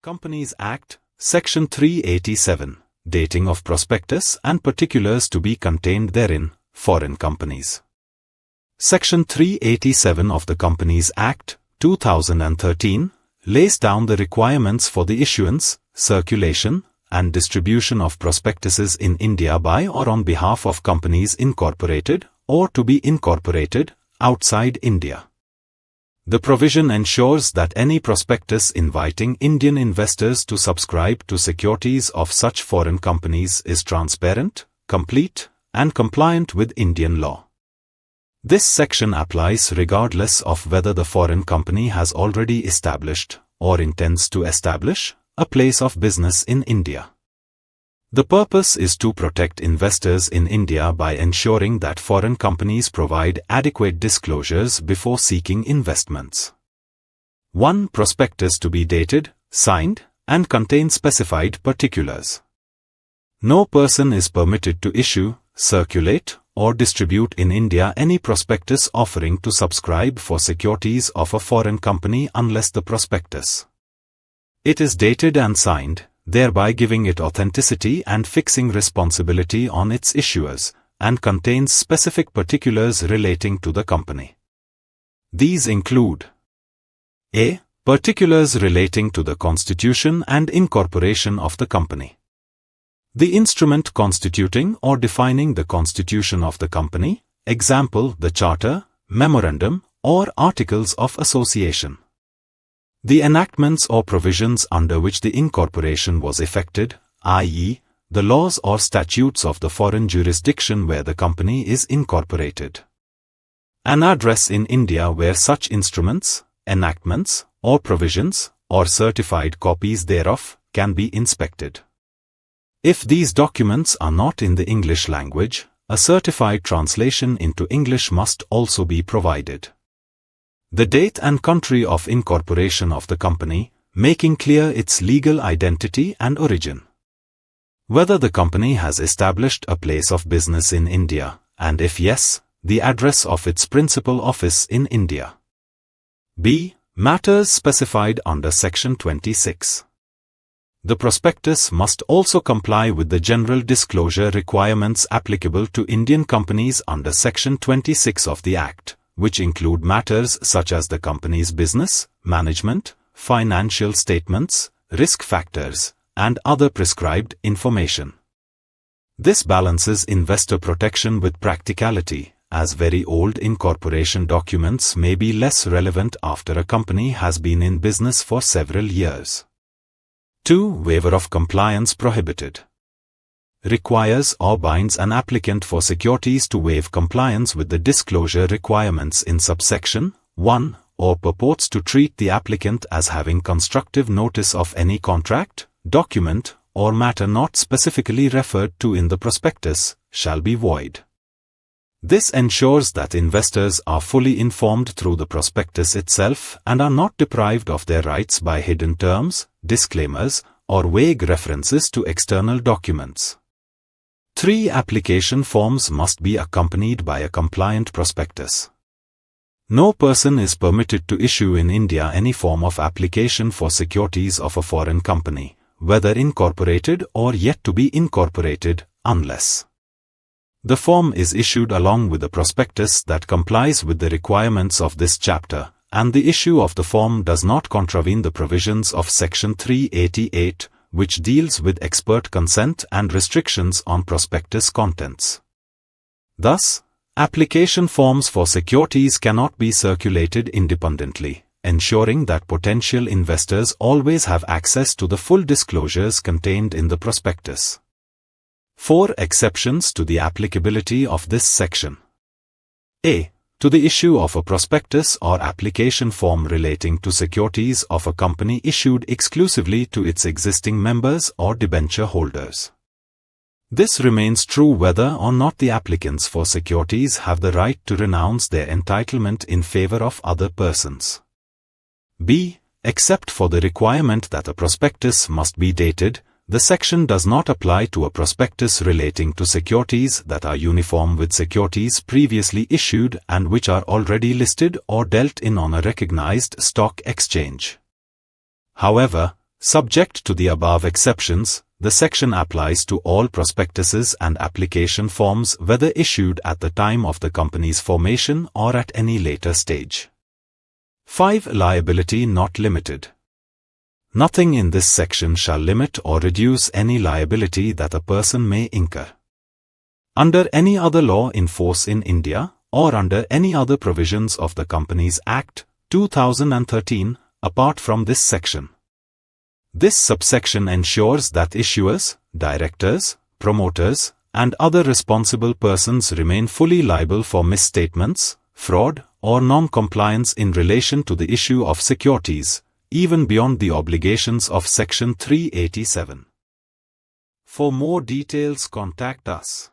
Companies Act, Section 387, Dating of Prospectus and Particulars to be contained therein, Foreign Companies. Section 387 of the Companies Act, 2013, lays down the requirements for the issuance, circulation, and distribution of prospectuses in India by or on behalf of companies incorporated or to be incorporated outside India. The provision ensures that any prospectus inviting Indian investors to subscribe to securities of such foreign companies is transparent, complete, and compliant with Indian law. This section applies regardless of whether the foreign company has already established, or intends to establish, a place of business in India. The purpose is to protect investors in India by ensuring that foreign companies provide adequate disclosures before seeking investments. 1. Prospectus to be dated, signed, and contain specified particulars. No person is permitted to issue, circulate, or distribute in India any prospectus offering to subscribe for securities of a foreign company unless the prospectus. It is dated and signed, thereby giving it authenticity and fixing responsibility on its issuers, and contains specific particulars relating to the company. These include a. Particulars relating to the constitution and incorporation of the company. The instrument constituting or defining the constitution of the company, example the charter, memorandum, or articles of association. The enactments or provisions under which the incorporation was effected, i.e., the laws or statutes of the foreign jurisdiction where the company is incorporated. An address in India where such instruments, enactments, or provisions, or certified copies thereof, can be inspected. If these documents are not in the English language, a certified translation into English must also be provided. The date and country of incorporation of the company, making clear its legal identity and origin. Whether the company has established a place of business in India, and if yes, the address of its principal office in India. B. Matters specified under Section 26. The prospectus must also comply with the general disclosure requirements applicable to Indian companies under Section 26 of the Act, which include matters such as the company's business, management, financial statements, risk factors, and other prescribed information. This balances investor protection with practicality, as very old incorporation documents may be less relevant after a company has been in business for several years. 2. Waiver of compliance prohibited. Requires or binds an applicant for securities to waive compliance with the disclosure requirements in subsection 1, or purports to treat the applicant as having constructive notice of any contract, document, or matter not specifically referred to in the prospectus, shall be void. This ensures that investors are fully informed through the prospectus itself and are not deprived of their rights by hidden terms, disclaimers, or vague references to external documents. 3. Application forms must be accompanied by a compliant prospectus. No person is permitted to issue in India any form of application for securities of a foreign company, whether incorporated or yet to be incorporated, unless the form is issued along with a prospectus that complies with the requirements of this chapter, and the issue of the form does not contravene the provisions of Section 388, which deals with expert consent and restrictions on prospectus contents. Thus, application forms for securities cannot be circulated independently, ensuring that potential investors always have access to the full disclosures contained in the prospectus. 4. Exceptions to the applicability of this section. A. To the issue of a prospectus or application form relating to securities of a company issued exclusively to its existing members or debenture holders. This remains true whether or not the applicants for securities have the right to renounce their entitlement in favor of other persons. B. Except for the requirement that a prospectus must be dated, the section does not apply to a prospectus relating to securities that are uniform with securities previously issued and which are already listed or dealt in on a recognized stock exchange. However, Subject to the above exceptions, the section applies to all prospectuses and application forms whether issued at the time of the company's formation or at any later stage. 5. Liability not limited. Nothing in this section shall limit or reduce any liability that a person may incur under any other law in force in India, or under any other provisions of the Companies Act, 2013, apart from this section. This subsection ensures that issuers, directors, promoters, and other responsible persons remain fully liable for misstatements, fraud, or non-compliance in relation to the issue of securities, even beyond the obligations of Section 387. For more details, contact us.